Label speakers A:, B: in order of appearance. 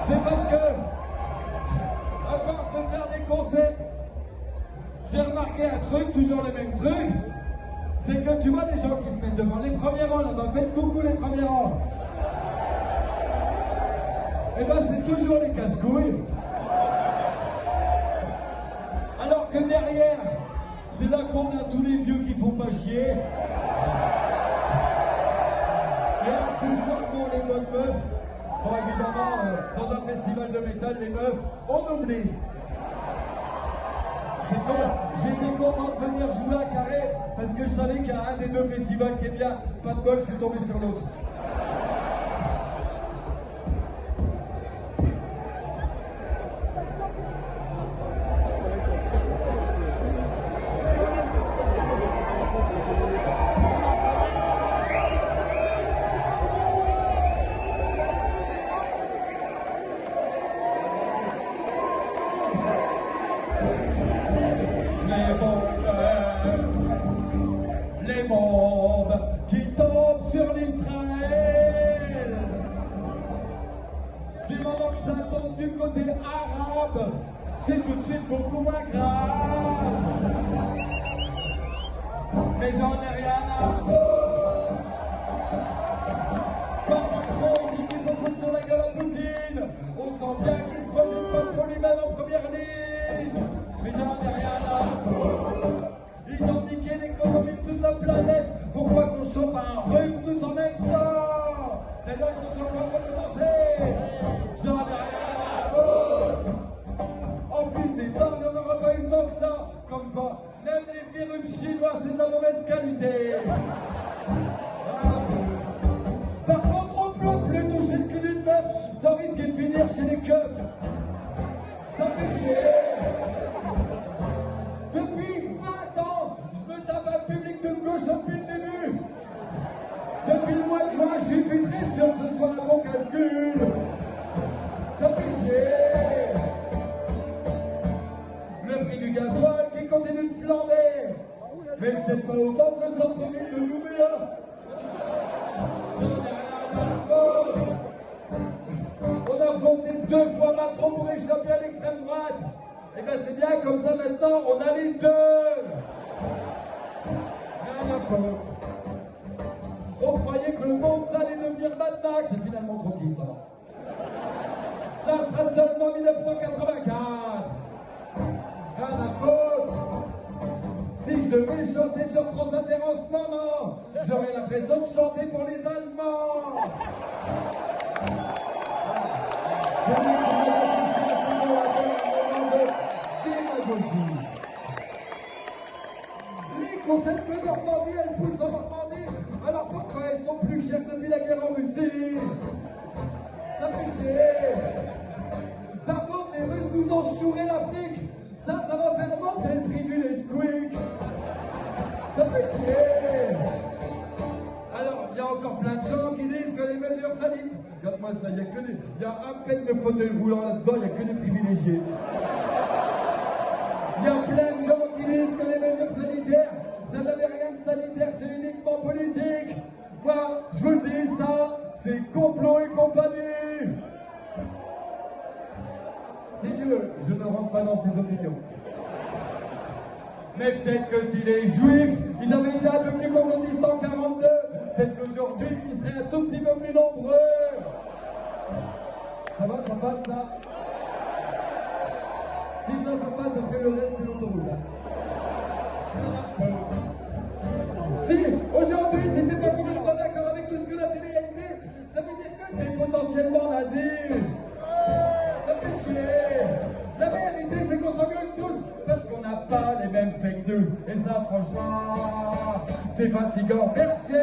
A: C'est parce que, à force de faire des concepts, j'ai remarqué un truc, toujours le même truc, c'est que tu vois les gens qui se mettent devant les premiers rangs là-bas, faites coucou les premiers rangs. Et ben c'est toujours les casse-couilles. Alors que derrière, c'est là qu'on a tous les vieux qui font pas chier. Et accessoirement les bonnes meufs. Bon évidemment, dans un festival de métal, les meufs, on oublie. C'est con, j'étais content de venir jouer à Carré parce que je savais qu'il y a un des deux festivals qui est bien. Pas de bol, je suis tombé sur l'autre. Les bombes qui tombent sur l'Israël. Du moment que ça tombe du côté arabe, c'est tout de suite beaucoup moins grave. Mais j'en ai rien à foutre. Quand Macron dit qu'il faut foutre sur la gueule à Poutine, on sent bien qu'il se projette pas trop lui-même en première ligne. Mais j'en ai rien à foutre. Ils ont niqué l'économie de toute la planète. Pourquoi qu'on chope un rhume tous en même temps? D'ailleurs, ils sont sur le point de commencer. J'en ai rien à foutre. En plus des temps, il n'y en aura pas eu tant que ça. Comme quoi, même les virus chinois, c'est de la mauvaise qualité. Par contre, on peut plus toucher le cul d'une meuf sans risquer de finir chez les keufs. Ça fait chier. Depuis 20 ans, je me tape un public de gauche depuis le début. Depuis le mois de juin, je suis plus très sûr que ce soit un bon calcul. Ça fait chier. Le prix du gasoil qui continue de flamber. Mais peut-être pas autant que le centre-ville de Nouméa. J'en ai rien à foutre. On a voté 2 fois Macron pour échapper à l'extrême droite. Eh bien c'est bien, comme ça maintenant, on a les deux. Rien à foutre. On croyait que le monde, ça allait devenir Mad Max, c'est finalement trop qui ça. Ça sera seulement 1984. Rien à foutre. Si je devais chanter sur France Inter en ce moment, j'aurais l'impression de chanter pour les Allemands. Les concepts de Normandie, elles poussent en Normandie. Alors pourquoi elles sont plus chères depuis la guerre en Russie? Ça fait chier. Par contre, les Russes nous ont chouré l'Afrique. Ça va faire monter le prix du Nesquik. Ça fait chier. Alors, il y a encore plein de gens qui disent que les mesures sanitaires... Regarde-moi ça, il y a un peine de fauteuil roulant là-dedans, il n'y a que des privilégiés. Il y a plein de gens qui disent que les mesures sanitaires, ça n'avait rien de sanitaire, c'est uniquement politique. Moi, je vous le dis, ça, c'est complot et compagnie. Si tu veux, je ne rentre pas dans ces opinions. Mais peut-être que si les Juifs, ils avaient été un peu plus complotistes en 42, peut-être qu'aujourd'hui, ils seraient un tout petit peu plus nombreux. Ça va, ça passe, ça? Si ça passe, après le reste, c'est l'autoroute. Si, aujourd'hui, si c'est pas complètement d'accord avec tout ce que la télé a dit, ça veut dire que t'es potentiellement nazi. Ça fait chier. La vérité, c'est qu'on s'engueule tous parce qu'on n'a pas les mêmes fake news. Et ça, franchement, c'est fatigant. Merci.